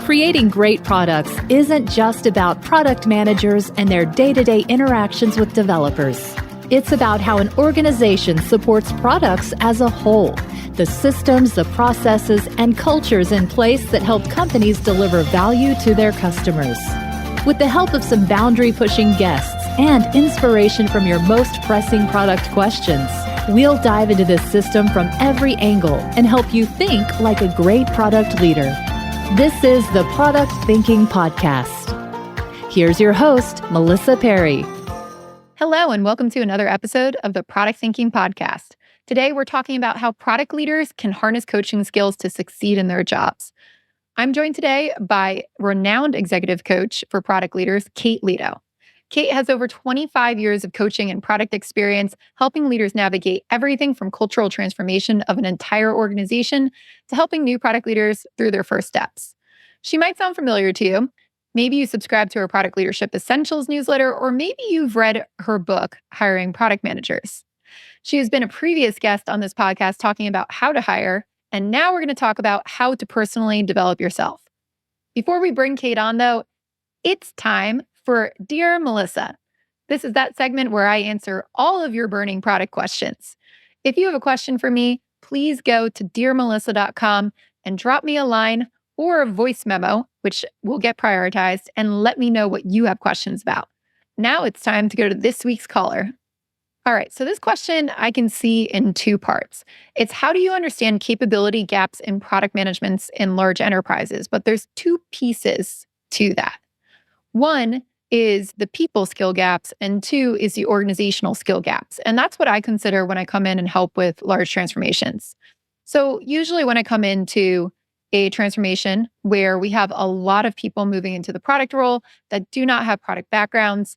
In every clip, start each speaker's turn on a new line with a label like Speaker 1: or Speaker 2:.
Speaker 1: Creating great products isn't just about product managers and their day-to-day interactions with developers. It's about how an organization supports products as a whole, the systems, the processes, and cultures in place that help companies deliver value to their customers. With the help of some boundary-pushing guests and inspiration from your most pressing product questions, we'll dive into this system from every angle and help you think like a great product leader. This is the Product Thinking Podcast. Here's your host, Melissa Perri.
Speaker 2: Hello, and welcome to another episode of the Product Thinking Podcast. Today, we're talking about how product leaders can harness coaching skills to succeed in their jobs. I'm joined today by renowned executive coach for product leaders, Kate Leto. Kate has over 25 years of coaching and product experience, helping leaders navigate everything from cultural transformation of an entire organization to helping new product leaders through their first steps. She might sound familiar to you. Maybe you subscribe to her Product Leadership Essentials newsletter, or maybe you've read her book, Hiring Product Managers. She has been a previous guest on this podcast talking about how to hire, and now we're going to talk about how to personally develop yourself. Before we bring Kate on, though, it's time for Dear Melissa. This is that segment where I answer all of your burning product questions. If you have a question for me, please go to dearmelissa.com and drop me a line or a voice memo, which will get prioritized, and let me know what you have questions about. Now it's time to go to this week's caller. All right, so this question I can see in two parts. It's how do you understand capability gaps in product management in large enterprises? But there's two pieces to that. One is the people skill gaps, and two is the organizational skill gaps. And that's what I consider when I come in and help with large transformations. So usually when I come into a transformation where we have a lot of people moving into the product role that do not have product backgrounds,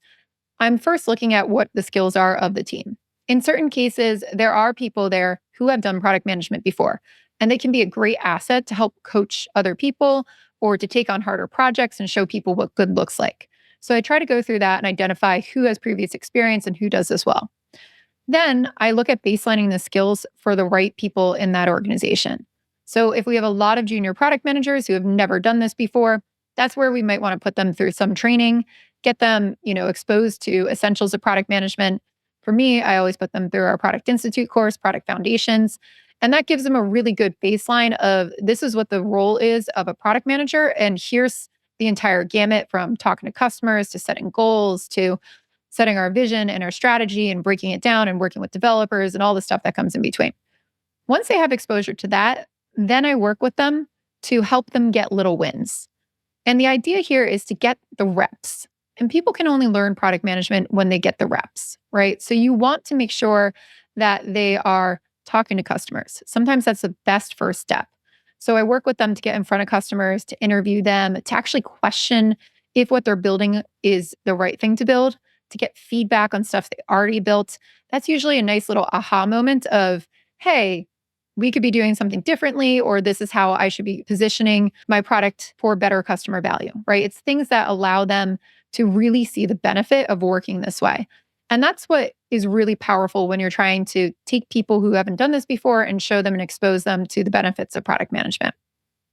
Speaker 2: I'm first looking at what the skills are of the team. In certain cases, there are people there who have done product management before, and they can be a great asset to help coach other people or to take on harder projects and show people what good looks like. So I try to go through that and identify who has previous experience and who does this well. Then I look at baselining the skills for the right people in that organization. So if we have a lot of junior product managers who have never done this before, that's where we might want to put them through some training, get them, exposed to essentials of product management. For me, I always put them through our Product Institute course, Product Foundations. And that gives them a really good baseline of this is what the role is of a product manager. And here's the entire gamut from talking to customers to setting goals to setting our vision and our strategy and breaking it down and working with developers and all the stuff that comes in between. Once they have exposure to that, then I work with them to help them get little wins. And the idea here is to get the reps. And people can only learn product management when they get the reps, right? So you want to make sure that they are talking to customers. Sometimes that's the best first step. So I work with them to get in front of customers, to interview them, to actually question if what they're building is the right thing to build, to get feedback on stuff they already built. That's usually a nice little aha moment of, hey, we could be doing something differently, or this is how I should be positioning my product for better customer value, right? It's things that allow them to really see the benefit of working this way. And that's what is really powerful when you're trying to take people who haven't done this before and show them and expose them to the benefits of product management.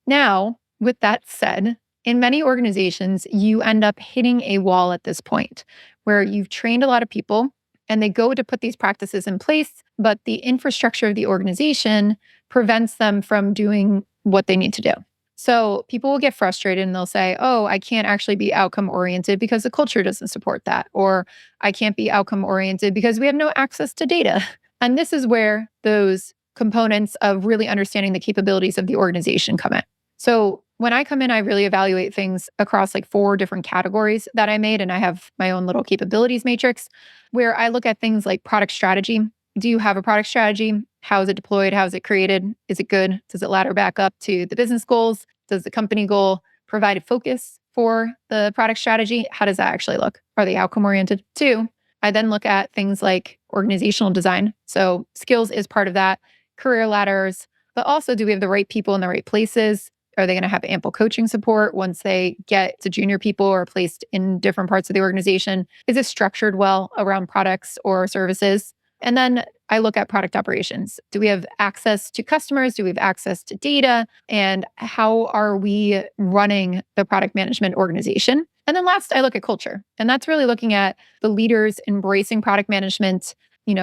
Speaker 2: Now, with that said, in many organizations, you end up hitting a wall at this point where you've trained a lot of people and they go to put these practices in place, but the infrastructure of the organization prevents them from doing what they need to do. So people will get frustrated and they'll say, oh, I can't actually be outcome oriented because the culture doesn't support that. Or I can't be outcome oriented because we have no access to data. And this is where those components of really understanding the capabilities of the organization come in. So when I come in, I really evaluate things across like 4 different categories that I made. And I have my own little capabilities matrix where I look at things like product strategy. Do you have a product strategy? How is it deployed? How is it created? Is it good? Does it ladder back up to the business goals? Does the company goal provide a focus for the product strategy? How does that actually look? Are they outcome oriented? 2, I then look at things like organizational design. So skills is part of that, career ladders, but also do we have the right people in the right places? Are they going to have ample coaching support once they get to junior people or placed in different parts of the organization? Is it structured well around products or services? And then I look at product operations. Do we have access to customers? Do we have access to data? And how are we running the product management organization? And then last, I look at culture. And that's really looking at the leaders embracing product management,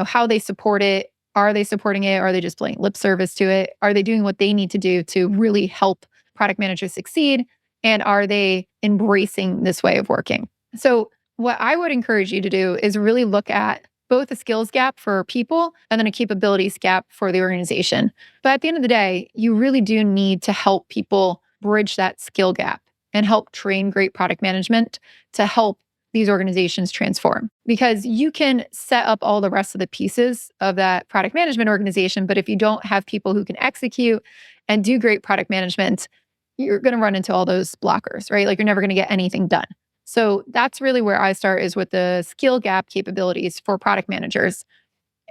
Speaker 2: how they support it. Are they supporting it? Are they just playing lip service to it? Are they doing what they need to do to really help product managers succeed? And are they embracing this way of working? So what I would encourage you to do is really look at both a skills gap for people and then a capabilities gap for the organization. But at the end of the day, you really do need to help people bridge that skill gap and help train great product management to help these organizations transform. Because you can set up all the rest of the pieces of that product management organization, but if you don't have people who can execute and do great product management, you're going to run into all those blockers, right? Like you're never going to get anything done. So that's really where I start, is with the skill gap capabilities for product managers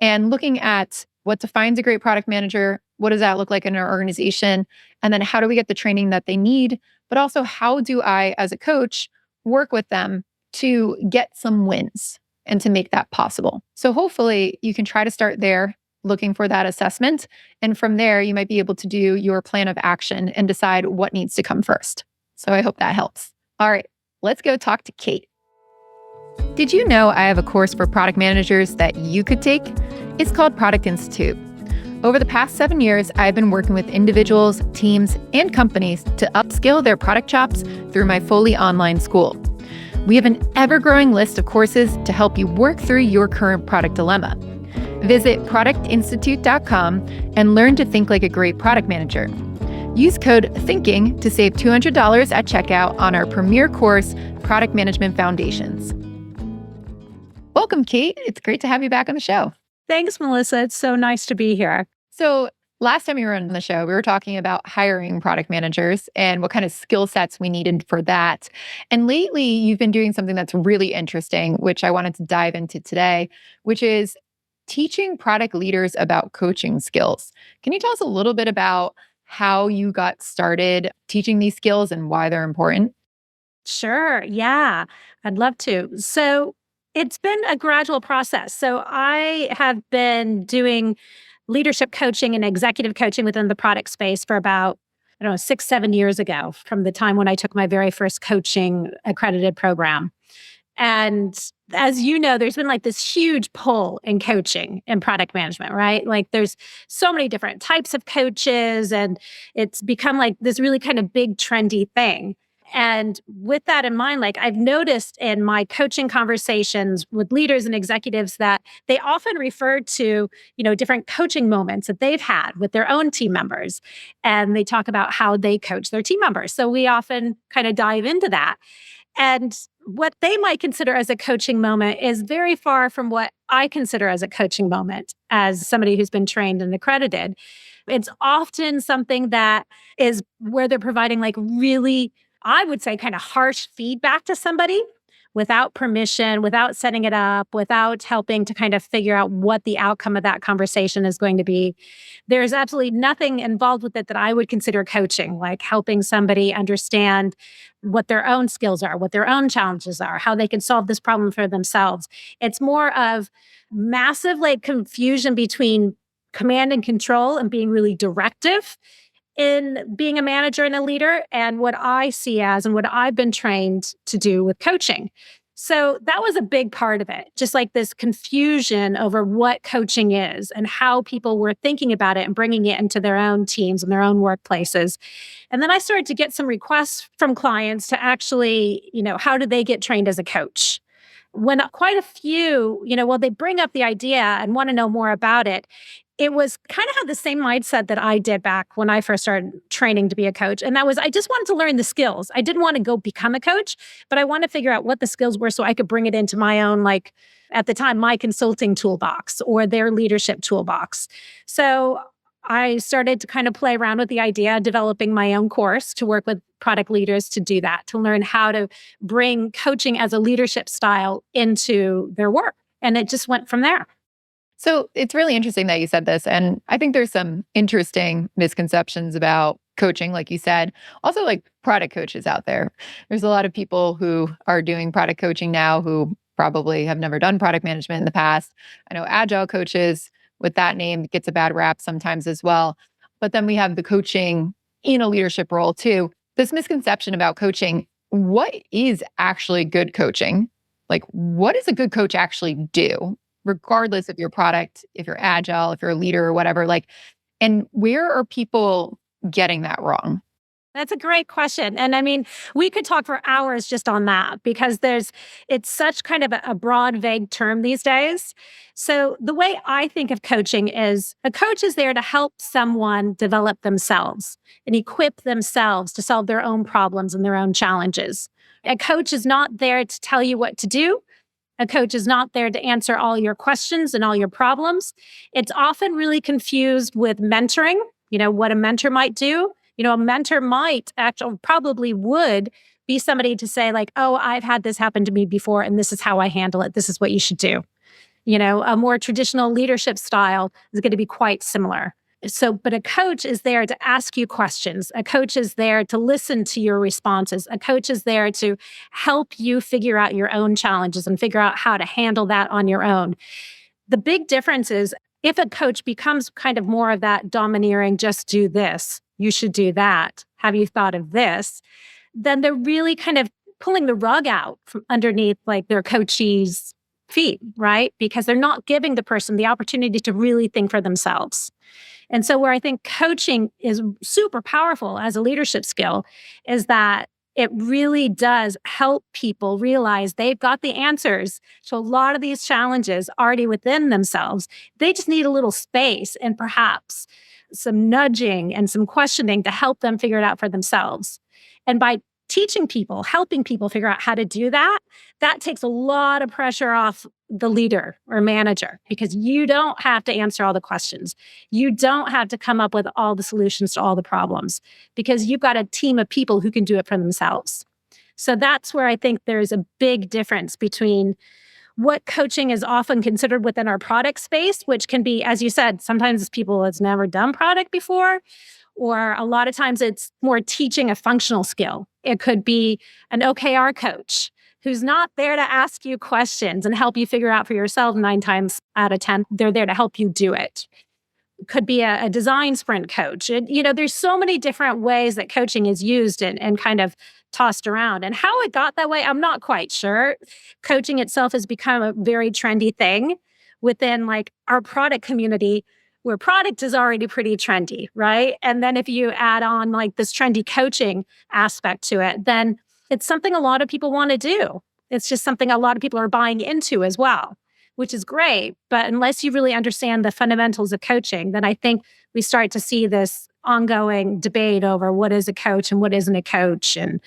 Speaker 2: and looking at what defines a great product manager. What does that look like in our organization? And then how do we get the training that they need? But also, how do I, as a coach, work with them to get some wins and to make that possible? So hopefully you can try to start there, looking for that assessment. And from there, you might be able to do your plan of action and decide what needs to come first. So I hope that helps. All right, let's go talk to Kate. Did you know I have a course for product managers that you could take? It's called Product Institute. Over the past 7 years, I've been working with individuals, teams, and companies to upskill their product chops through my fully online school. We have an ever-growing list of courses to help you work through your current product dilemma. Visit productinstitute.com and learn to think like a great product manager. Use code THINKING to save $200 at checkout on our premier course, Product Management Foundations. Welcome, Kate. It's great to have you back on the show.
Speaker 3: Thanks, Melissa. It's so nice to be here.
Speaker 2: So last time you were on the show, we were talking about hiring product managers and what kind of skill sets we needed for that. And lately, you've been doing something that's really interesting, which I wanted to dive into today, which is teaching product leaders about coaching skills. Can you tell us a little bit about how you got started teaching these skills and why they're important?
Speaker 3: Sure. Yeah, I'd love to. So it's been a gradual process. So I have been doing leadership coaching and executive coaching within the product space for about, 6, 7 years ago, from the time when I took my very first coaching accredited program. And as you know, there's been like this huge pull in coaching and product management, right? Like there's so many different types of coaches, and it's become like this really kind of big trendy thing. And with that in mind, like I've noticed in my coaching conversations with leaders and executives that they often refer to, different coaching moments that they've had with their own team members. And they talk about how they coach their team members. So we often kind of dive into that. And what they might consider as a coaching moment is very far from what I consider as a coaching moment as somebody who's been trained and accredited. It's often something that is where they're providing like really, I would say, kind of harsh feedback to somebody without permission, without setting it up, without helping to kind of figure out what the outcome of that conversation is going to be. There's absolutely nothing involved with it that I would consider coaching, like helping somebody understand what their own skills are, what their own challenges are, how they can solve this problem for themselves. It's more of massive like confusion between command and control and being really directive in being a manager and a leader, and what I see as and what I've been trained to do with coaching. So that was a big part of it, just like this confusion over what coaching is and how people were thinking about it and bringing it into their own teams and their own workplaces. And then I started to get some requests from clients to actually, how do they get trained as a coach? When quite a few, they bring up the idea and want to know more about it, it was kind of had the same mindset that I did back when I first started training to be a coach. And that was, I just wanted to learn the skills. I didn't want to go become a coach, but I wanted to figure out what the skills were so I could bring it into my own, like at the time, my consulting toolbox or their leadership toolbox. So I started to kind of play around with the idea, developing my own course to work with product leaders to do that, to learn how to bring coaching as a leadership style into their work. And it just went from there.
Speaker 2: So it's really interesting that you said this. And I think there's some interesting misconceptions about coaching, like you said. Also, like product coaches out there. There's a lot of people who are doing product coaching now who probably have never done product management in the past. I know agile coaches with that name. It gets a bad rap sometimes as well. But then we have the coaching in a leadership role too. This misconception about coaching, what is actually good coaching? Like, what does a good coach actually do, regardless of your product, if you're agile, if you're a leader or whatever? Like, and where are people getting that wrong?
Speaker 3: That's a great question. And I mean, we could talk for hours just on that because it's such kind of a broad, vague term these days. So the way I think of coaching is a coach is there to help someone develop themselves and equip themselves to solve their own problems and their own challenges. A coach is not there to tell you what to do. A coach is not there to answer all your questions and all your problems. It's often really confused with mentoring, what a mentor might do. A mentor might actually probably would be somebody to say like, oh, I've had this happen to me before and this is how I handle it. This is what you should do. A more traditional leadership style is going to be quite similar. So, but a coach is there to ask you questions. A coach is there to listen to your responses. A coach is there to help you figure out your own challenges and figure out how to handle that on your own. The big difference is if a coach becomes kind of more of that domineering, just do this, you should do that, have you thought of this? Then they're really kind of pulling the rug out from underneath like their coachee's feet, right? Because they're not giving the person the opportunity to really think for themselves. And so where I think coaching is super powerful as a leadership skill is that it really does help people realize they've got the answers to a lot of these challenges already within themselves. They just need a little space and perhaps some nudging and some questioning to help them figure it out for themselves. And by teaching people, helping people figure out how to do that, that takes a lot of pressure off the leader or manager because you don't have to answer all the questions. You don't have to come up with all the solutions to all the problems because you've got a team of people who can do it for themselves. So that's where I think there's a big difference between what coaching is often considered within our product space, which can be, as you said, sometimes it's people that's never done product before, or a lot of times it's more teaching a functional skill. It could be an OKR coach who's not there to ask you questions and help you figure out for yourself 9 times out of 10. They're there to help you do it. Could be a design sprint coach. There's so many different ways that coaching is used and kind of tossed around. And how it got that way, I'm not quite sure. Coaching itself has become a very trendy thing within like our product community where product is already pretty trendy, right? And then if you add on like this trendy coaching aspect to it, then it's something a lot of people want to do. It's just something a lot of people are buying into as well, which is great. But unless you really understand the fundamentals of coaching, then I think we start to see this ongoing debate over what is a coach and what isn't a coach and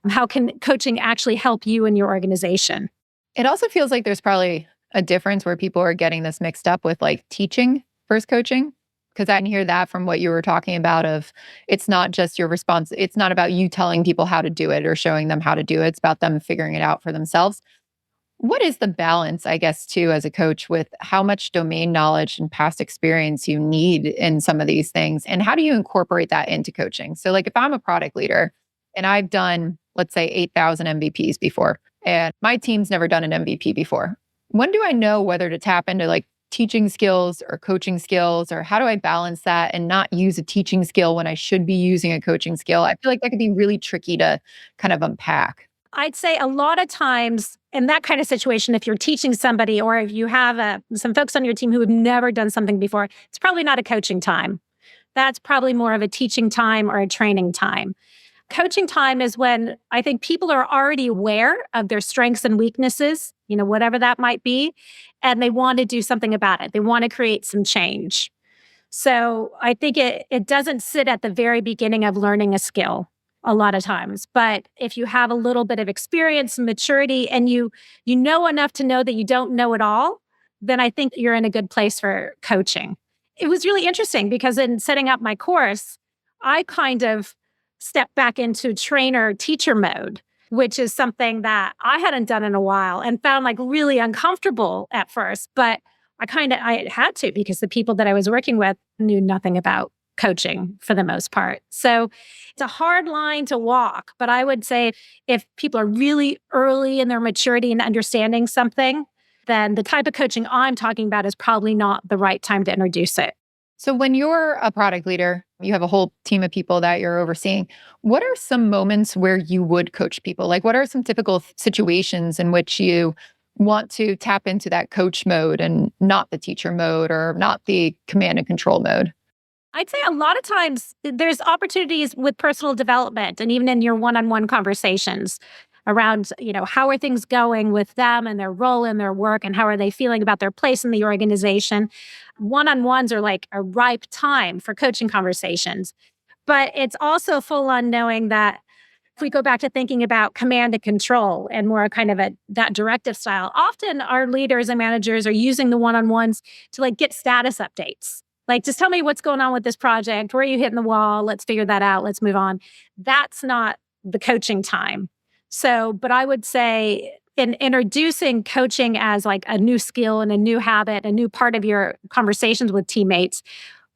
Speaker 3: how can coaching actually help you and your organization.
Speaker 2: It also feels like there's probably a difference where people are getting this mixed up with like teaching versus coaching. Because I can hear that from what you were talking about of it's not just your response. It's not about you telling people how to do it or showing them how to do it. It's about them figuring it out for themselves. What is the balance, I guess, too, as a coach with how much domain knowledge and past experience you need in some of these things? And how do you incorporate that into coaching? So like if I'm a product leader and I've done, let's say 8,000 MVPs before, and my team's never done an MVP before, when do I know whether to tap into like teaching skills or coaching skills, or how do I balance that and not use a teaching skill when I should be using a coaching skill? I feel like that could be really tricky to kind of unpack.
Speaker 3: I'd say a lot of times in that kind of situation, if you're teaching somebody or if you have some folks on your team who have never done something before, it's probably not a coaching time. That's probably more of a teaching time or a training time. Coaching time is when I think people are already aware of their strengths and weaknesses, whatever that might be, and they want to do something about it. They want to create some change. So I think it doesn't sit at the very beginning of learning a skill a lot of times. But if you have a little bit of experience and maturity and you know enough to know that you don't know it all, then I think you're in a good place for coaching. It was really interesting because in setting up my course, I kind of stepped back into trainer-teacher mode, which is something that I hadn't done in a while and found like really uncomfortable at first. But I had to because the people that I was working with knew nothing about coaching for the most part. So it's a hard line to walk. But I would say if people are really early in their maturity and understanding something, then the type of coaching I'm talking about is probably not the right time to introduce it.
Speaker 2: So when you're a product leader, you have a whole team of people that you're overseeing. What are some moments where you would coach people? Like, what are some typical situations in which you want to tap into that coach mode and not the teacher mode or not the command and control mode?
Speaker 3: I'd say a lot of times there's opportunities with personal development and even in your one-on-one conversations around, how are things going with them and their role in their work and how are they feeling about their place in the organization. One-on-ones are like a ripe time for coaching conversations. But it's also full on knowing that if we go back to thinking about command and control and more kind of that directive style, often our leaders and managers are using the one-on-ones to like get status updates. Like, just tell me what's going on with this project. Where are you hitting the wall? Let's figure that out. Let's move on. That's not the coaching time. So, but I would say in introducing coaching as like a new skill and a new habit, a new part of your conversations with teammates,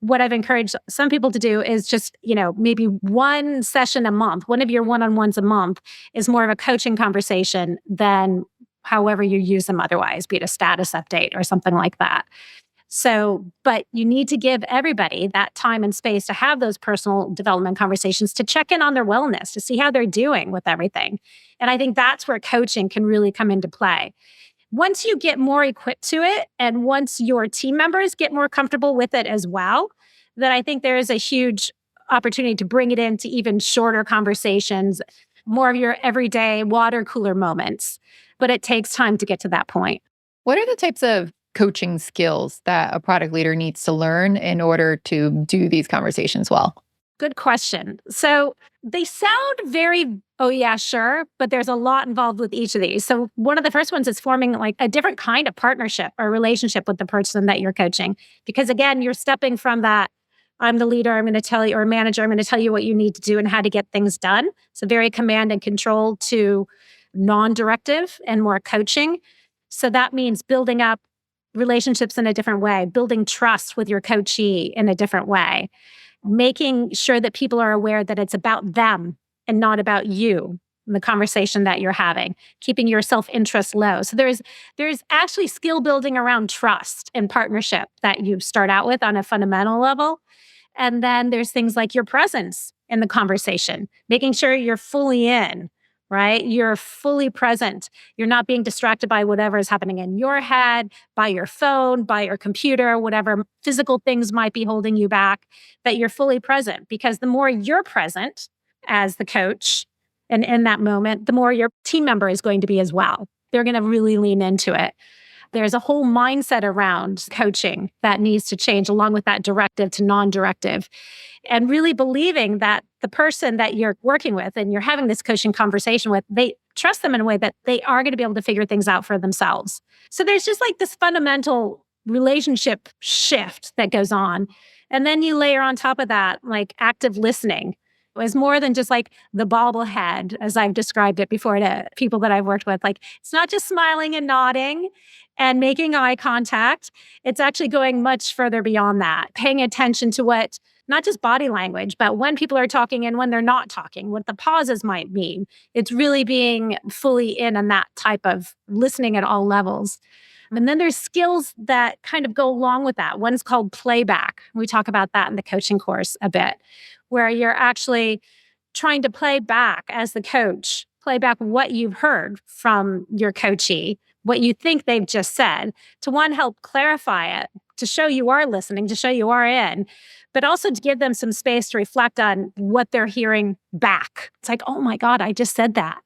Speaker 3: what I've encouraged some people to do is just, maybe one session a month, one of your one-on-ones a month is more of a coaching conversation than however you use them otherwise, be it a status update or something like that. So, but you need to give everybody that time and space to have those personal development conversations, to check in on their wellness, to see how they're doing with everything. And I think that's where coaching can really come into play. Once you get more equipped to it, and once your team members get more comfortable with it as well, then I think there is a huge opportunity to bring it into even shorter conversations, more of your everyday water cooler moments. But it takes time to get to that point.
Speaker 2: What are the types of coaching skills that a product leader needs to learn in order to do these conversations well?
Speaker 3: Good question. So they sound very, oh yeah, sure, but there's a lot involved with each of these. So one of the first ones is forming like a different kind of partnership or relationship with the person that you're coaching. Because again, you're stepping from that, I'm the leader, I'm going to tell you, or manager, I'm going to tell you what you need to do and how to get things done. So very command and control to non-directive and more coaching. So that means building up relationships in a different way, building trust with your coachee in a different way, making sure that people are aware that it's about them and not about you in the conversation that you're having, keeping your self-interest low. So there's actually skill building around trust and partnership that you start out with on a fundamental level. And then there's things like your presence in the conversation, making sure you're fully in, right? You're fully present. You're not being distracted by whatever is happening in your head, by your phone, by your computer, whatever physical things might be holding you back, that you're fully present. Because the more you're present as the coach and in that moment, the more your team member is going to be as well. They're going to really lean into it. There's a whole mindset around coaching that needs to change along with that directive to non-directive, and really believing that the person that you're working with and you're having this coaching conversation with, they trust them in a way that they are going to be able to figure things out for themselves. So there's just like this fundamental relationship shift that goes on. And then you layer on top of that, like active listening. It was more than just like the bobblehead, as I've described it before to people that I've worked with. Like, it's not just smiling and nodding and making eye contact. It's actually going much further beyond that, paying attention to what, not just body language, but when people are talking and when they're not talking, what the pauses might mean. It's really being fully in on that type of listening at all levels. And then there's skills that kind of go along with that. One's called playback. We talk about that in the coaching course a bit, where you're actually trying to play back as the coach, play back what you've heard from your coachee, what you think they've just said, to one, help clarify it, to show you are listening, to show you are in, but also to give them some space to reflect on what they're hearing back. It's like, oh my God, I just said that.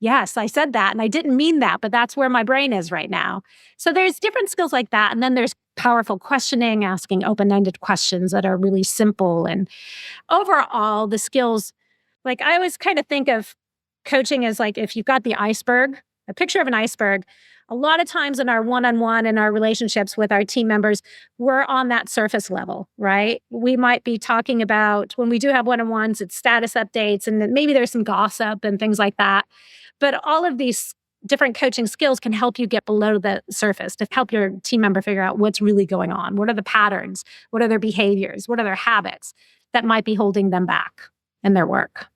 Speaker 3: Yes, I said that and I didn't mean that, but that's where my brain is right now. So there's different skills like that. And then there's powerful questioning, asking open-ended questions that are really simple. And overall, the skills, like I always kind of think of coaching as like if you've got the iceberg, a picture of an iceberg. A lot of times in our one-on-one and our relationships with our team members, we're on that surface level, right? We might be talking about, when we do have one-on-ones, it's status updates, and then maybe there's some gossip and things like that. But all of these different coaching skills can help you get below the surface to help your team member figure out what's really going on. What are the patterns? What are their behaviors? What are their habits that might be holding them back in their work?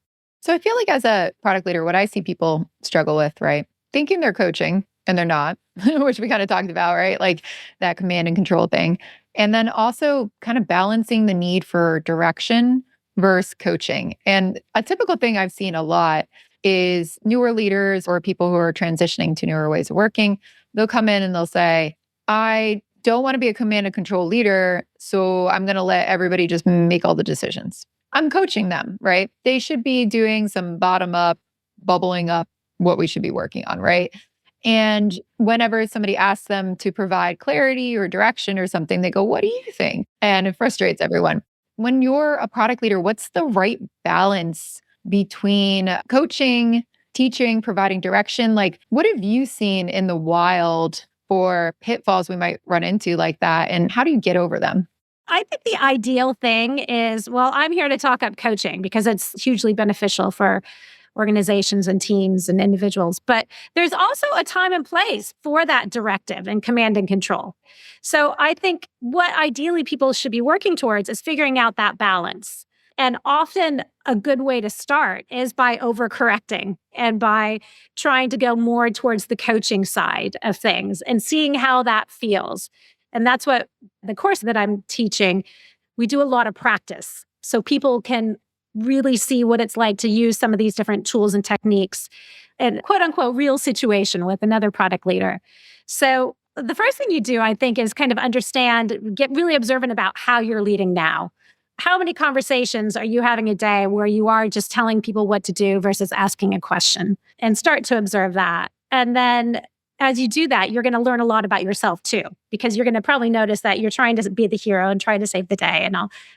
Speaker 2: So I feel like as a product leader, what I see people struggle with, right? Thinking they're coaching, and they're not, which we kind of talked about, right? Like that command and control thing. And then also kind of balancing the need for direction versus coaching. And a typical thing I've seen a lot is newer leaders or people who are transitioning to newer ways of working. They'll come in and they'll say, I don't want to be a command and control leader, so I'm going to let everybody just make all the decisions. I'm coaching them, right? They should be doing some bottom up, bubbling up what we should be working on, right? And whenever somebody asks them to provide clarity or direction or something, they go, what do you think? And it frustrates everyone. When you're a product leader, what's the right balance between coaching, teaching, providing direction? Like, what have you seen in the wild for pitfalls we might run into like that? And how do you get over them?
Speaker 3: I think the ideal thing is, well, I'm here to talk up coaching because it's hugely beneficial for organizations and teams and individuals. But there's also a time and place for that directive and command and control. So I think what ideally people should be working towards is figuring out that balance. And often a good way to start is by overcorrecting and by trying to go more towards the coaching side of things and seeing how that feels. And that's what the course that I'm teaching, we do a lot of practice. So people can really see what it's like to use some of these different tools and techniques in quote unquote real situation with another product leader. So the first thing you do, I think, is kind of understand, get really observant about how you're leading now. How many conversations are you having a day where you are just telling people what to do versus asking a question? And start to observe that. And then as you do that, you're going to learn a lot about yourself too, because you're going to probably notice that you're trying to be the hero and trying to save the day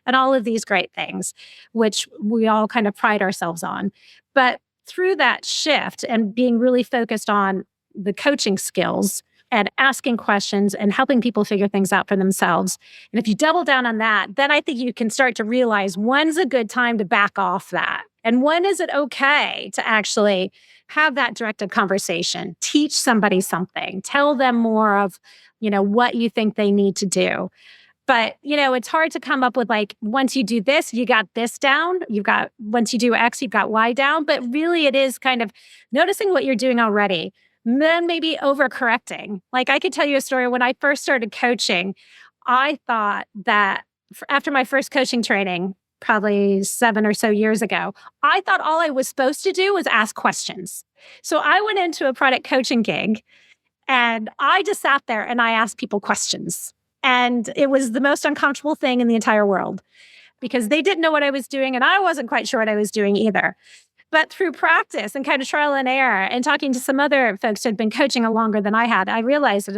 Speaker 3: and all of these great things, which we all kind of pride ourselves on. But through that shift and being really focused on the coaching skills and asking questions and helping people figure things out for themselves. And if you double down on that, then I think you can start to realize when's a good time to back off that. And when is it okay to actually have that directed conversation, teach somebody something, tell them more of, what you think they need to do. But, it's hard to come up with like, once you do this, you got this down. Once you do X, you've got Y down. But really it is kind of noticing what you're doing already, then maybe overcorrecting. Like I could tell you a story. When I first started coaching, I thought that after my first coaching training, probably 7 or so years ago, I thought all I was supposed to do was ask questions. So I went into a product coaching gig and I just sat there and I asked people questions. And it was the most uncomfortable thing in the entire world because they didn't know what I was doing and I wasn't quite sure what I was doing either. But through practice and kind of trial and error and talking to some other folks who had been coaching longer than I had, I realized that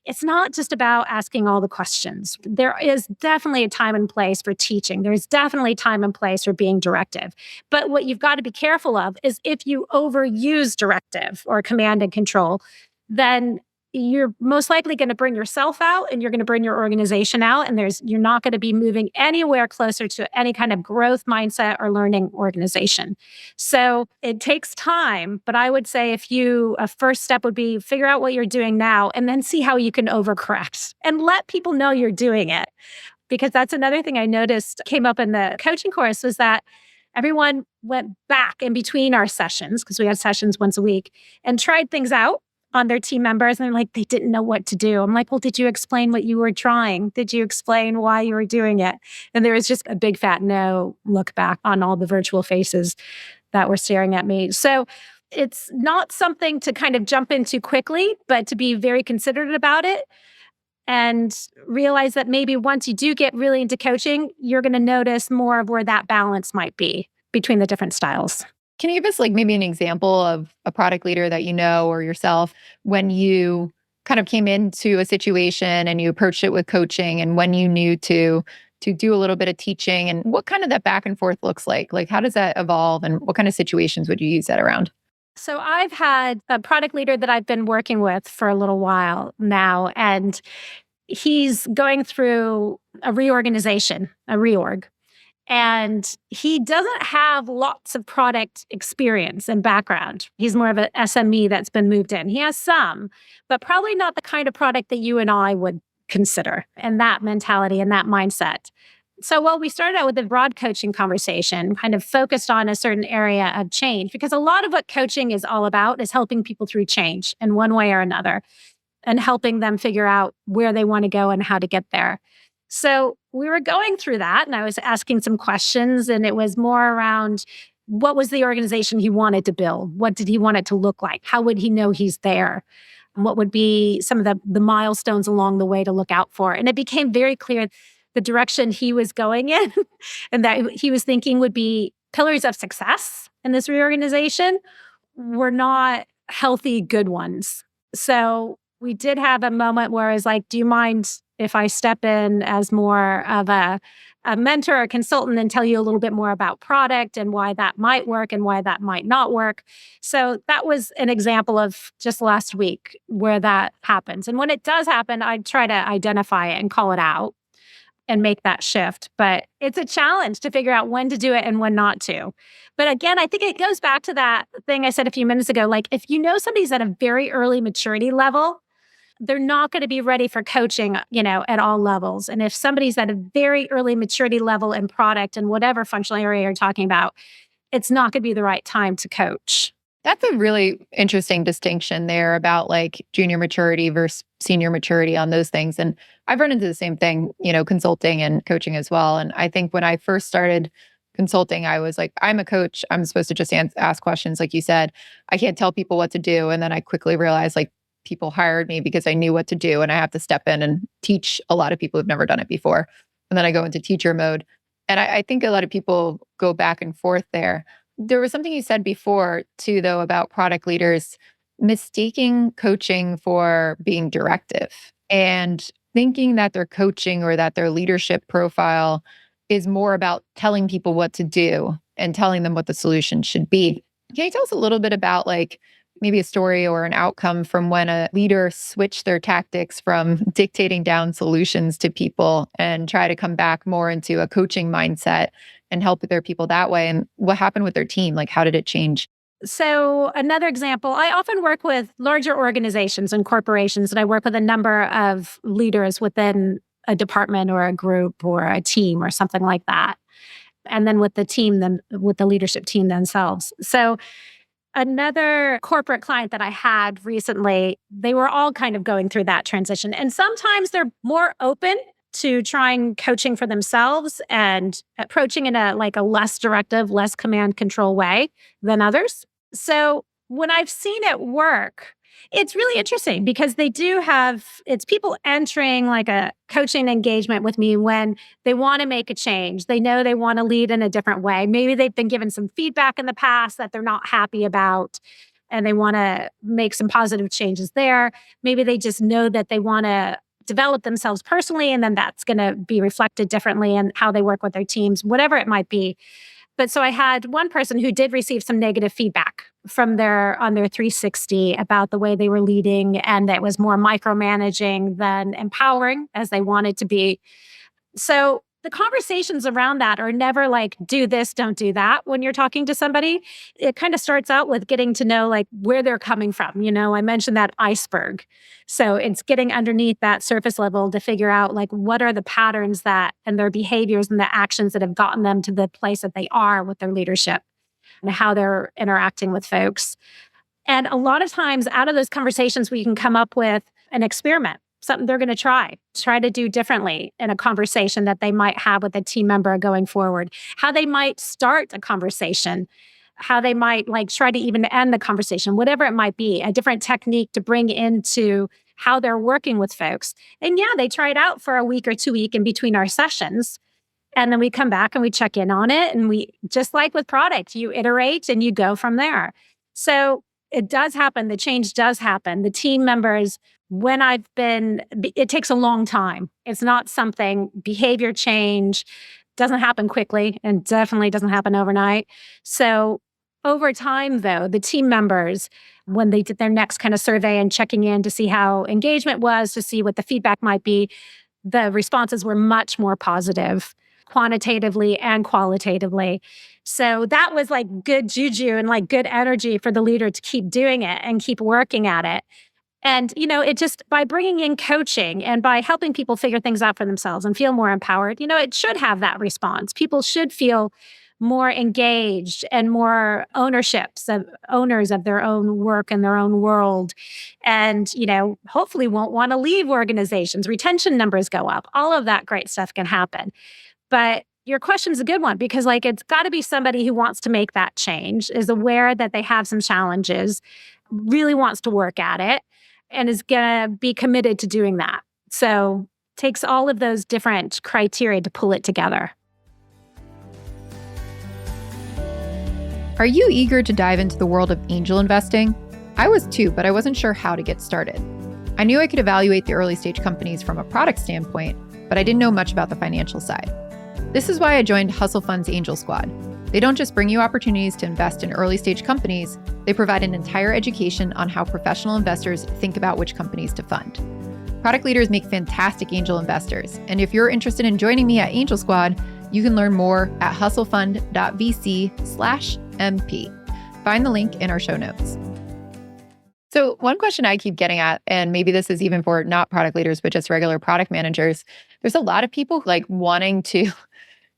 Speaker 3: it's not just about asking all the questions. There is definitely a time and place for teaching. There's definitely time and place for being directive. But what you've got to be careful of is if you overuse directive or command and control, then you're most likely going to bring yourself out and you're going to bring your organization out. And you're not going to be moving anywhere closer to any kind of growth mindset or learning organization. So it takes time, but I would say a first step would be figure out what you're doing now and then see how you can overcorrect and let people know you're doing it. Because that's another thing I noticed came up in the coaching course was that everyone went back in between our sessions, because we had sessions once a week, and tried things out on their team members. And they didn't know what to do. I'm like, well, did you explain what you were trying? Did you explain why you were doing it? And there was just a big fat no look back on all the virtual faces that were staring at me. So it's not something to kind of jump into quickly, but to be very considerate about it and realize that maybe once you do get really into coaching, you're going to notice more of where that balance might be between the different styles.
Speaker 2: Can you give us maybe an example of a product leader that you know or yourself when you kind of came into a situation and you approached it with coaching and when you knew to do a little bit of teaching and what kind of that back and forth looks like? Like, how does that evolve and what kind of situations would you use that around?
Speaker 3: So I've had a product leader that I've been working with for a little while now, and he's going through a reorg. And he doesn't have lots of product experience and background. He's more of an SME that's been moved in. He has some, but probably not the kind of product that you and I would consider, and that mentality and that mindset. So, well, we started out with a broad coaching conversation, kind of focused on a certain area of change, because a lot of what coaching is all about is helping people through change in one way or another and helping them figure out where they want to go and how to get there. So, we were going through that and I was asking some questions, and it was more around what was the organization he wanted to build? What did he want it to look like? How would he know he's there? What would be some of the milestones along the way to look out for? And it became very clear the direction he was going in and that he was thinking would be pillars of success in this reorganization were not healthy, good ones. So we did have a moment where I was like, do you mind if I step in as more of a mentor or consultant and tell you a little bit more about product and why that might work and why that might not work? So that was an example of just last week where that happens. And when it does happen, I try to identify it and call it out and make that shift. But it's a challenge to figure out when to do it and when not to. But again, I think it goes back to that thing I said a few minutes ago. Like, if you know somebody's at a very early maturity level, they're not going to be ready for coaching, at all levels. And if somebody's at a very early maturity level in product and whatever functional area you're talking about, it's not going to be the right time to coach.
Speaker 2: That's a really interesting distinction there about like junior maturity versus senior maturity on those things. And I've run into the same thing, consulting and coaching as well. And I think when I first started consulting, I was like, I'm a coach. I'm supposed to just ask questions. Like you said, I can't tell people what to do. And then I quickly realized like people hired me because I knew what to do, and I have to step in and teach a lot of people who've never done it before. And then I go into teacher mode. And I think a lot of people go back and forth there. There was something you said before too, though, about product leaders mistaking coaching for being directive and thinking that their coaching or that their leadership profile is more about telling people what to do and telling them what the solution should be. Can you tell us a little bit about like maybe a story or an outcome from when a leader switched their tactics from dictating down solutions to people and try to come back more into a coaching mindset and help their people that way? And what happened with their team? Like, how did it change?
Speaker 3: So another example, I often work with larger organizations and corporations, and I work with a number of leaders within a department or a group or a team or something like that. And then with the team, then with the leadership team themselves. So another corporate client that I had recently, they were all kind of going through that transition. And sometimes they're more open to trying coaching for themselves and approaching in a less directive, less command control way than others. So when I've seen it work, it's really interesting because it's people entering like a coaching engagement with me when they want to make a change. They know they want to lead in a different way. Maybe they've been given some feedback in the past that they're not happy about, and they want to make some positive changes there. Maybe they just know that they want to develop themselves personally, and then that's going to be reflected differently in how they work with their teams, whatever it might be. But so I had one person who did receive some negative feedback on their 360 about the way they were leading, and that was more micromanaging than empowering as they wanted to be. So the conversations around that are never like, do this, don't do that. When you're talking to somebody, it kind of starts out with getting to know like where they're coming from. I mentioned that iceberg. So it's getting underneath that surface level to figure out like what are the patterns and their behaviors and the actions that have gotten them to the place that they are with their leadership and how they're interacting with folks. And a lot of times out of those conversations, we can come up with an experiment, something they're going to try to do differently in a conversation that they might have with a team member going forward, how they might start a conversation, how they might try to even end the conversation, whatever it might be, a different technique to bring into how they're working with folks. And yeah, they try it out for a week or 2 weeks in between our sessions. And then we come back and we check in on it. And we, just like with product, you iterate and you go from there. So it does happen. The change does happen. The team members, it takes a long time. It's not something, behavior change doesn't happen quickly and definitely doesn't happen overnight. So over time, though, the team members, when they did their next kind of survey and checking in to see how engagement was, to see what the feedback might be, the responses were much more positive, quantitatively and qualitatively. So that was like good juju and like good energy for the leader to keep doing it and keep working at it. And, it just by bringing in coaching and by helping people figure things out for themselves and feel more empowered, it should have that response. People should feel more engaged and more owners of their own work and their own world. And, hopefully won't want to leave organizations. Retention numbers go up. All of that great stuff can happen. But your question's a good one because it's got to be somebody who wants to make that change, is aware that they have some challenges, really wants to work at it, and is going to be committed to doing that. So takes all of those different criteria to pull it together.
Speaker 2: Are you eager to dive into the world of angel investing? I was too, but I wasn't sure how to get started. I knew I could evaluate the early stage companies from a product standpoint, but I didn't know much about the financial side. This is why I joined Hustle Fund's Angel Squad. They don't just bring you opportunities to invest in early stage companies, they provide an entire education on how professional investors think about which companies to fund. Product leaders make fantastic angel investors, and if you're interested in joining me at Angel Squad, you can learn more at hustlefund.vc/MP. Find the link in our show notes. So one question I keep getting at, and maybe this is even for not product leaders, but just regular product managers, there's a lot of people wanting to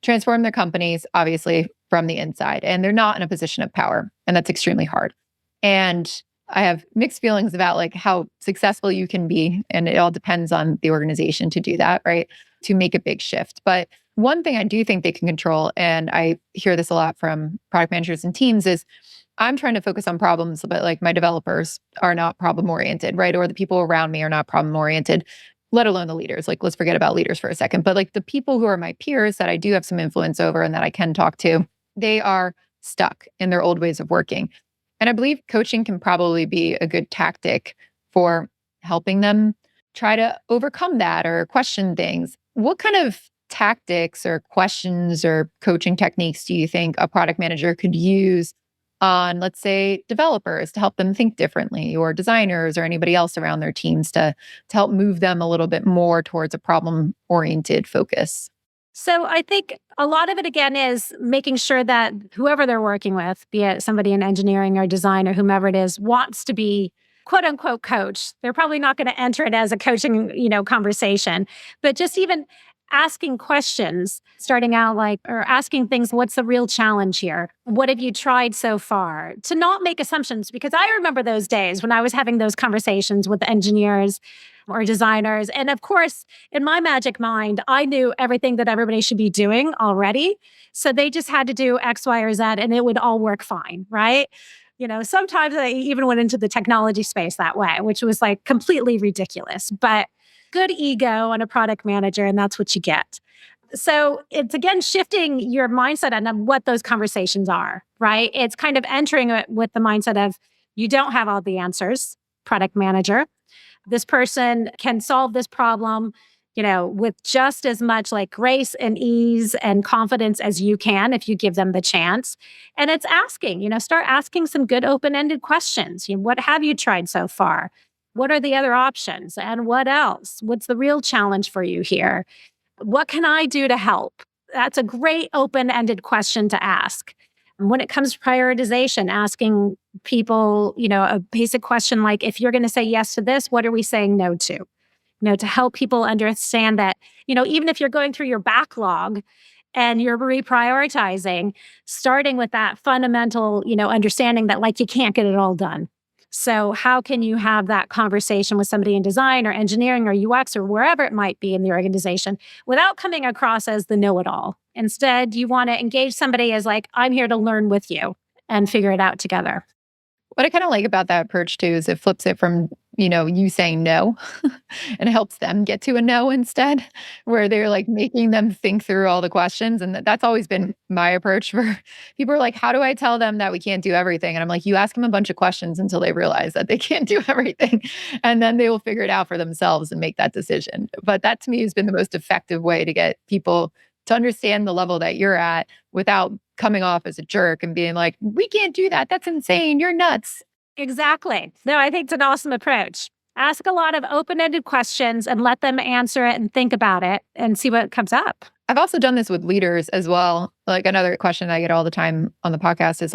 Speaker 2: transform their companies, obviously, from the inside, and they're not in a position of power, and that's extremely hard. And I have mixed feelings about how successful you can be, and it all depends on the organization to do that, right? To make a big shift. But one thing I do think they can control, and I hear this a lot from product managers and teams, is I'm trying to focus on problems, but my developers are not problem oriented, right? Or the people around me are not problem oriented, let alone the leaders. Let's forget about leaders for a second. But the people who are my peers that I do have some influence over and that I can talk to, they are stuck in their old ways of working. And I believe coaching can probably be a good tactic for helping them try to overcome that or question things. What kind of tactics or questions or coaching techniques do you think a product manager could use on, let's say, developers to help them think differently, or designers or anybody else around their teams to help move them a little bit more towards a problem-oriented focus?
Speaker 3: So I think a lot of it, again, is making sure that whoever they're working with, be it somebody in engineering or design or whomever it is, wants to be quote unquote coach. They're probably not going to enter it as a coaching, conversation, but just even asking questions, starting out or asking things, what's the real challenge here? What have you tried so far? To not make assumptions, because I remember those days when I was having those conversations with engineers or designers. And of course, in my magic mind, I knew everything that everybody should be doing already. So they just had to do X, Y, or Z, and it would all work fine, right? Sometimes I even went into the technology space that way, which was completely ridiculous. But good ego on a product manager, and that's what you get. So it's, again, shifting your mindset on what those conversations are, right? It's kind of entering it with the mindset of, you don't have all the answers, product manager. This person can solve this problem, with just as much grace and ease and confidence as you can if you give them the chance. And it's asking, start asking some good open-ended questions. What have you tried so far? What are the other options? And what else? What's the real challenge for you here? What can I do to help? That's a great open-ended question to ask. And when it comes to prioritization, asking people, a basic question like, if you're going to say yes to this, what are we saying no to? To help people understand that, even if you're going through your backlog and you're reprioritizing, starting with that fundamental, understanding that you can't get it all done. So how can you have that conversation with somebody in design or engineering or UX or wherever it might be in the organization without coming across as the know-it-all? Instead, you want to engage somebody as I'm here to learn with you and figure it out together.
Speaker 2: What I kind of like about that approach too is it flips it from, you saying no and it helps them get to a no instead, where they're making them think through all the questions. And that's always been my approach for people are how do I tell them that we can't do everything? And I'm you ask them a bunch of questions until they realize that they can't do everything. And then they will figure it out for themselves and make that decision. But that to me has been the most effective way to get people to understand the level that you're at without coming off as a jerk and being we can't do that. That's insane. You're nuts.
Speaker 3: Exactly. No, I think it's an awesome approach. Ask a lot of open-ended questions and let them answer it and think about it and see what comes up.
Speaker 2: I've also done this with leaders as well. Another question I get all the time on the podcast is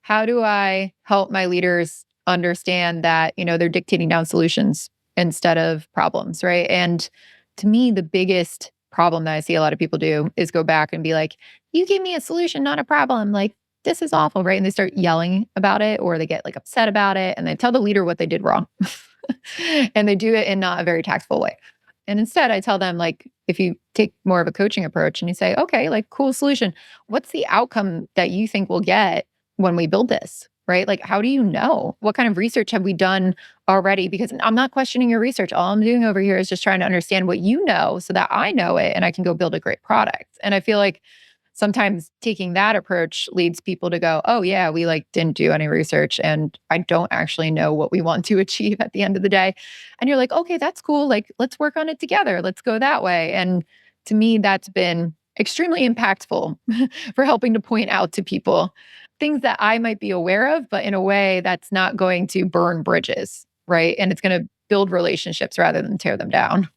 Speaker 2: how do I help my leaders understand that, they're dictating down solutions instead of problems, right? And to me, the biggest problem that I see a lot of people do is go back and be like, you gave me a solution, not a problem. Like, this is awful, right? And they start yelling about it, or they get like upset about it, and they tell the leader what they did wrong. And they do it in not a very tactful way. And instead, I tell them, like, if you take more of a coaching approach and you say, okay, like, cool solution, what's the outcome that you think we'll get when we build this, right? Like, how do you know? What kind of research have we done already? Because I'm not questioning your research. All I'm doing over here is just trying to understand what you know so that I know it and I can go build a great product. And I feel like sometimes taking that approach leads people to go, oh yeah, we like didn't do any research and I don't actually know what we want to achieve at the end of the day. And you're like, okay, that's cool. Like, let's work on it together. Let's go that way. And to me, that's been extremely impactful for helping to point out to people things that I might be aware of, but in a way that's not going to burn bridges, right? And it's going to build relationships rather than tear them down.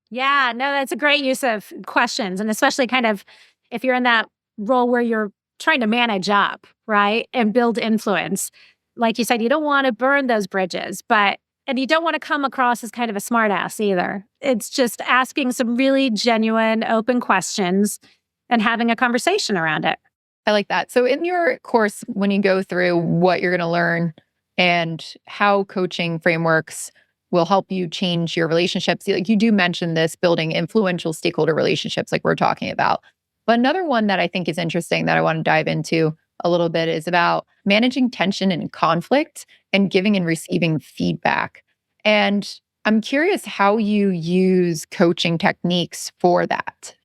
Speaker 3: Yeah, no, that's a great use of questions. And especially kind of if you're in that role where you're trying to manage up, right? And build influence. Like you said, you don't want to burn those bridges, and you don't want to come across as kind of a smartass either. It's just asking some really genuine, open questions and having a conversation around it.
Speaker 2: I like that. So in your course, when you go through what you're going to learn and how coaching frameworks will help you change your relationships, like you do mention this, building influential stakeholder relationships like we're talking about. But another one that I think is interesting that I want to dive into a little bit is about managing tension and conflict and giving and receiving feedback. And I'm curious how you use coaching techniques for that.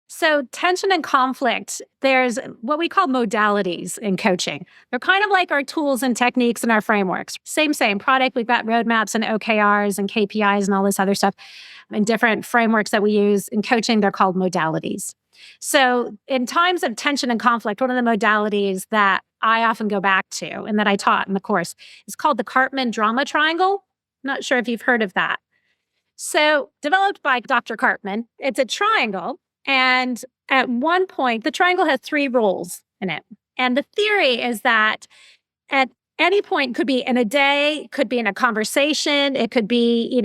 Speaker 3: So, tension and conflict, there's what we call modalities in coaching. They're kind of like our tools and techniques and our frameworks. Same product. We've got roadmaps and OKRs and KPIs and all this other stuff. And different frameworks that we use in coaching, they're called modalities. So, in times of tension and conflict, one of the modalities that I often go back to and that I taught in the course is called the Karpman Drama Triangle. I'm not sure if you've heard of that. So, developed by Dr. Karpman, it's a triangle. And at one point, the triangle has 3 roles in it. And the theory is that at any point, could be in a day, could be in a conversation, it could be,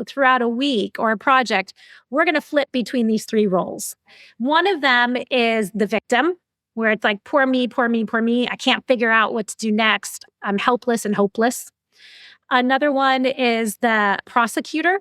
Speaker 3: throughout a week or a project, we're going to flip between these 3 roles. One of them is the victim, where it's like, poor me, poor me, poor me. I can't figure out what to do next. I'm helpless and hopeless. Another one is the prosecutor,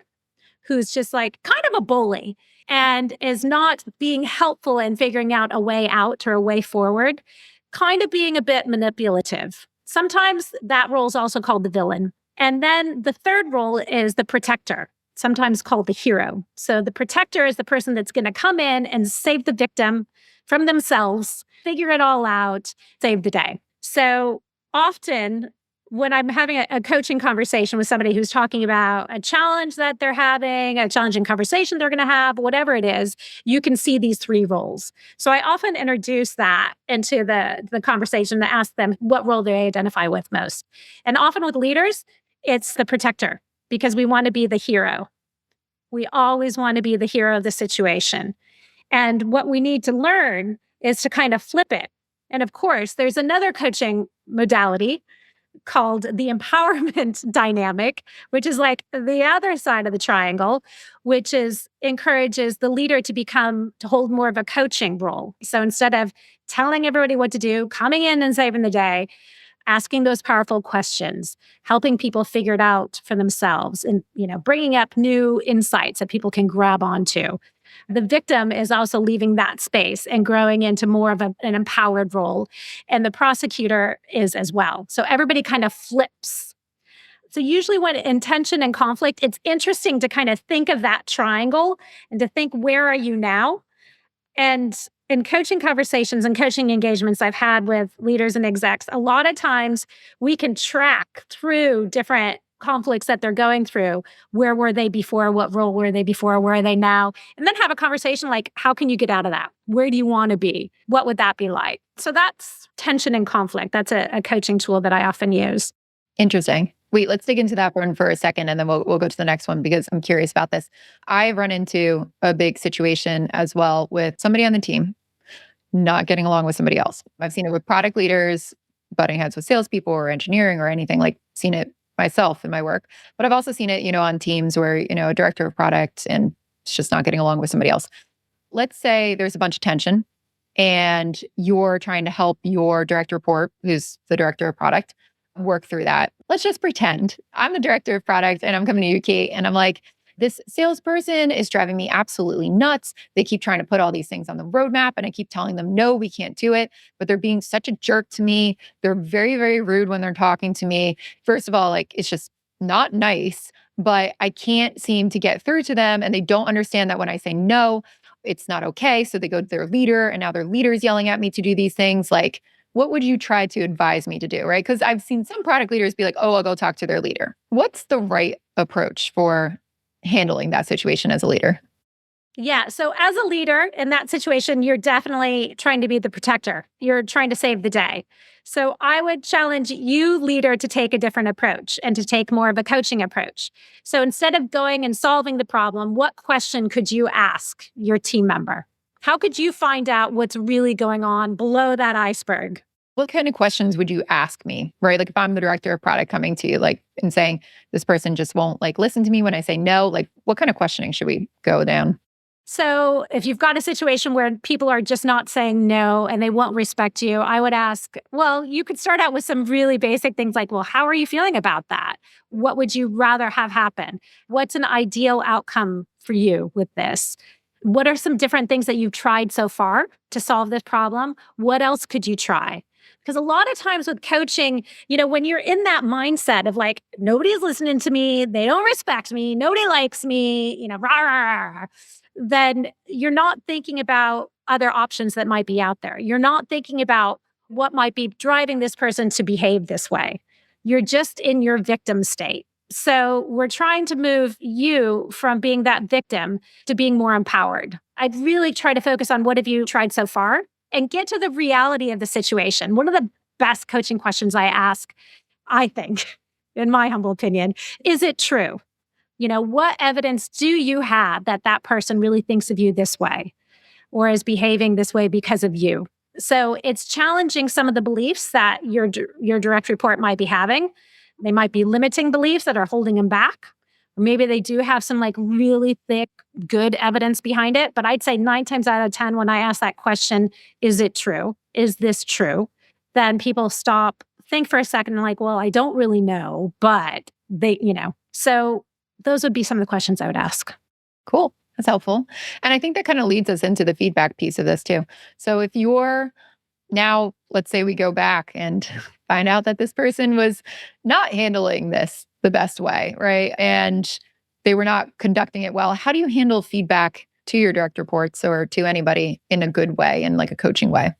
Speaker 3: who's just like kind of a bully and is not being helpful in figuring out a way out or a way forward, kind of being a bit manipulative. Sometimes that role is also called the villain. And then the third role is the protector, sometimes called the hero. So the protector is the person that's going to come in and save the victim from themselves, figure it all out, save the day. So often when I'm having a coaching conversation with somebody who's talking about a challenge that they're having, a challenging conversation they're going to have, whatever it is, you can see these 3 roles. So I often introduce that into the conversation to ask them what role they identify with most. And often with leaders, it's the protector, because we want to be the hero. We always want to be the hero of the situation. And what we need to learn is to kind of flip it. And of course, there's another coaching modality called the empowerment dynamic, which is like the other side of the triangle, which encourages the leader to hold more of a coaching role. So instead of telling everybody what to do, coming in and saving the day, asking those powerful questions, helping people figure it out for themselves, and bringing up new insights that people can grab onto. The victim is also leaving that space and growing into more of an empowered role. And the prosecutor is as well. So everybody kind of flips. So usually when in tension and conflict, it's interesting to kind of think of that triangle and to think, where are you now? And in coaching conversations and coaching engagements I've had with leaders and execs, a lot of times we can track through different conflicts that they're going through. Where were they before? What role were they before? Where are they now? And then have a conversation like, how can you get out of that? Where do you want to be? What would that be like? So that's tension and conflict. That's a coaching tool that I often use.
Speaker 2: Interesting. Wait, let's dig into that one for a second, and then we'll go to the next one because I'm curious about this. I've run into a big situation as well with somebody on the team not getting along with somebody else. I've seen it with product leaders, butting heads with salespeople or engineering or anything, like seen it myself in my work, but I've also seen it, on teams where, a director of product and it's just not getting along with somebody else. Let's say there's a bunch of tension and you're trying to help your direct report, who's the director of product, work through that. Let's just pretend I'm the director of product and I'm coming to you, Kate, and I'm like, this salesperson is driving me absolutely nuts. They keep trying to put all these things on the roadmap and I keep telling them, no, we can't do it. But they're being such a jerk to me. They're very, very rude when they're talking to me. First of all, it's just not nice, but I can't seem to get through to them. And they don't understand that when I say no, it's not okay. So they go to their leader and now their leader is yelling at me to do these things. What would you try to advise me to do, right? Because I've seen some product leaders be like, oh, I'll go talk to their leader. What's the right approach for handling that situation as a leader?
Speaker 3: Yeah. So as a leader in that situation, you're definitely trying to be the protector. You're trying to save the day. So I would challenge you, leader, to take a different approach and to take more of a coaching approach. So instead of going and solving the problem, what question could you ask your team member? How could you find out what's really going on below that iceberg?
Speaker 2: What kind of questions would you ask me, right? If I'm the director of product coming to you, and saying, this person just won't listen to me when I say no, what kind of questioning should we go down?
Speaker 3: So if you've got a situation where people are just not saying no and they won't respect you, I would ask, well, you could start out with some really basic things like, well, how are you feeling about that? What would you rather have happen? What's an ideal outcome for you with this? What are some different things that you've tried so far to solve this problem? What else could you try? Because a lot of times with coaching, when you're in that mindset of nobody's listening to me, they don't respect me, nobody likes me, rah, rah, rah, then you're not thinking about other options that might be out there. You're not thinking about what might be driving this person to behave this way. You're just in your victim state. So we're trying to move you from being that victim to being more empowered. I'd really try to focus on what have you tried so far and get to the reality of the situation. One of the best coaching questions I ask, I think, in my humble opinion, is it true? What evidence do you have that that person really thinks of you this way or is behaving this way because of you? So it's challenging some of the beliefs that your direct report might be having. They might be limiting beliefs that are holding them back. Or maybe they do have some really thick, good evidence behind it. But I'd say 9 times out of 10, when I ask that question, is it true? Is this true? Then people stop, think for a second and well, I don't really know, but So those would be some of the questions I would ask.
Speaker 2: Cool. That's helpful. And I think that kind of leads us into the feedback piece of this too. So if you're now, let's say we go back and find out that this person was not handling this the best way, right? And they were not conducting it well. How do you handle feedback to your direct reports or to anybody in a good way, in a coaching way?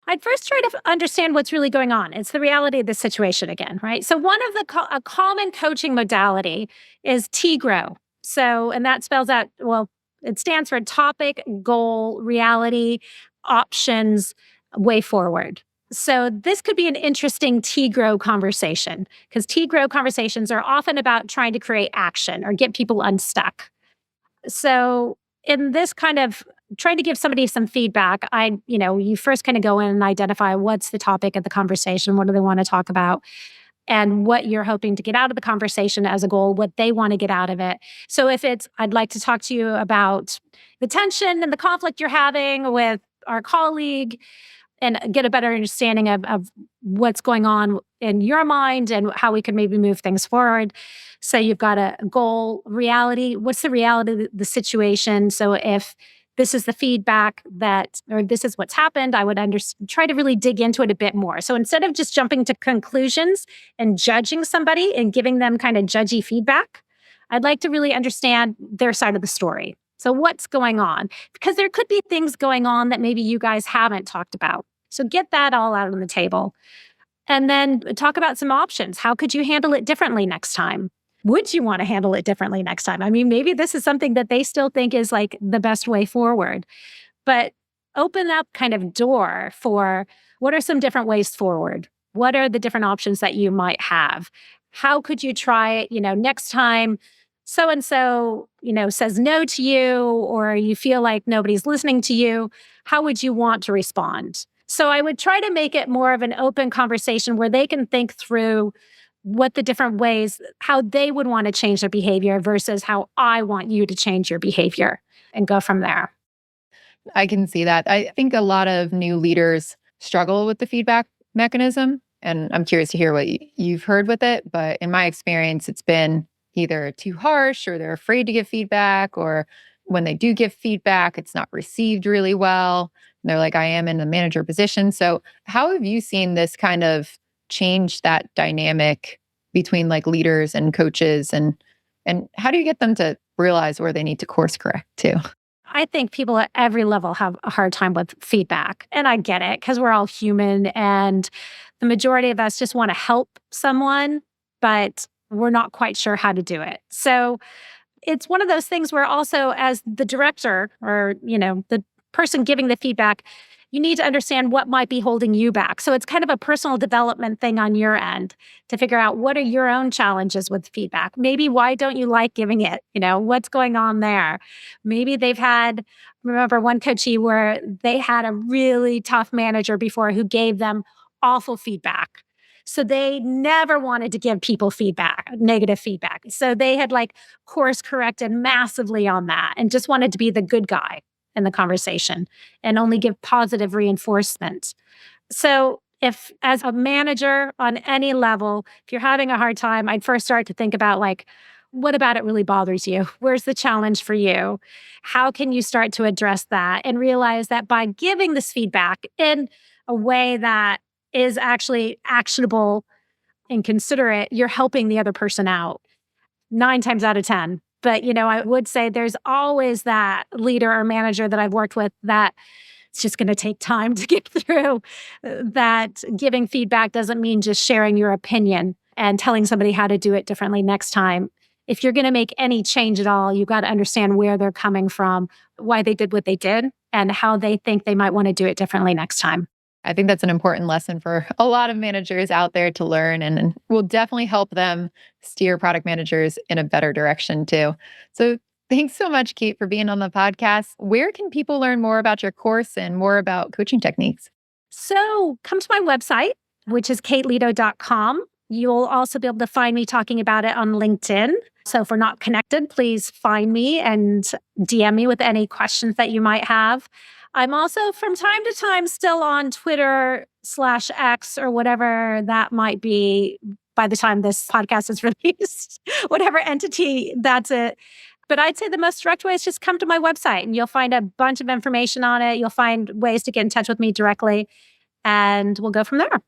Speaker 3: I'd first try to understand what's really going on. It's the reality of the situation again, right? So one of a common coaching modality is TGROW. So, and that spells out, it stands for topic, goal, reality, options, way forward. So this could be an interesting TGROW conversation because TGROW conversations are often about trying to create action or get people unstuck. So in this kind of trying to give somebody some feedback, you first kind of go in and identify what's the topic of the conversation, what do they want to talk about, and what you're hoping to get out of the conversation as a goal, what they want to get out of it. So if it's, I'd like to talk to you about the tension and the conflict you're having with our colleague and get a better understanding of what's going on in your mind and how we could maybe move things forward. So you've got a goal, reality. What's the reality of the situation? So if this is the feedback or this is what's happened, I would try to really dig into it a bit more. So instead of just jumping to conclusions and judging somebody and giving them kind of judgy feedback, I'd like to really understand their side of the story. So what's going on? Because there could be things going on that maybe you guys haven't talked about. So get that all out on the table. And then talk about some options. How could you handle it differently next time? Would you want to handle it differently next time? I mean, maybe this is something that they still think is the best way forward. But open up kind of door for what are some different ways forward? What are the different options that you might have? How could you try it, next time so-and-so, says no to you, or you feel like nobody's listening to you, how would you want to respond? So I would try to make it more of an open conversation where they can think through what the different ways, how they would want to change their behavior versus how I want you to change your behavior and go from there.
Speaker 2: I can see that. I think a lot of new leaders struggle with the feedback mechanism. And I'm curious to hear what you've heard with it. But in my experience, it's been either too harsh or they're afraid to give feedback, or when they do give feedback, it's not received really well. And they're like, I am in the manager position. So how have you seen this kind of change that dynamic between like leaders and coaches, and how do you get them to realize where they need to course correct too?
Speaker 3: I think people at every level have a hard time with feedback. And I get it because we're all human and the majority of us just want to help someone, but we're not quite sure how to do it. So it's one of those things where also as the director or, the person giving the feedback, you need to understand what might be holding you back. So it's kind of a personal development thing on your end to figure out what are your own challenges with feedback. Maybe why don't you like giving it? What's going on there? Maybe remember one coachee where they had a really tough manager before who gave them awful feedback. So they never wanted to give people feedback, negative feedback. So they had course corrected massively on that and just wanted to be the good guy in the conversation and only give positive reinforcement. So if as a manager on any level, if you're having a hard time, I'd first start to think about what about it really bothers you? Where's the challenge for you? How can you start to address that and realize that by giving this feedback in a way that is actually actionable and considerate, you're helping the other person out 9 times out of 10. But, I would say there's always that leader or manager that I've worked with that it's just going to take time to get through. That giving feedback doesn't mean just sharing your opinion and telling somebody how to do it differently next time. If you're going to make any change at all, you've got to understand where they're coming from, why they did what they did, and how they think they might want to do it differently next time.
Speaker 2: I think that's an important lesson for a lot of managers out there to learn, and will definitely help them steer product managers in a better direction too. So thanks so much, Kate, for being on the podcast. Where can people learn more about your course and more about coaching techniques?
Speaker 3: So come to my website, which is kateleto.com. You'll also be able to find me talking about it on LinkedIn. So if we're not connected, please find me and DM me with any questions that you might have. I'm also from time to time still on Twitter/X or whatever that might be by the time this podcast is released, whatever entity that's it. But I'd say the most direct way is just come to my website and you'll find a bunch of information on it. You'll find ways to get in touch with me directly and we'll go from there.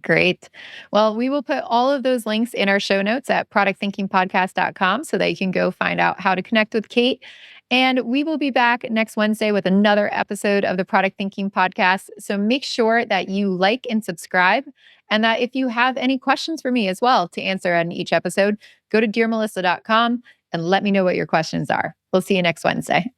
Speaker 2: Great. Well, we will put all of those links in our show notes at productthinkingpodcast.com so that you can go find out how to connect with Kate. And we will be back next Wednesday with another episode of the Product Thinking Podcast. So make sure that you like and subscribe. And that if you have any questions for me as well to answer on each episode, go to dearmelissa.com and let me know what your questions are. We'll see you next Wednesday.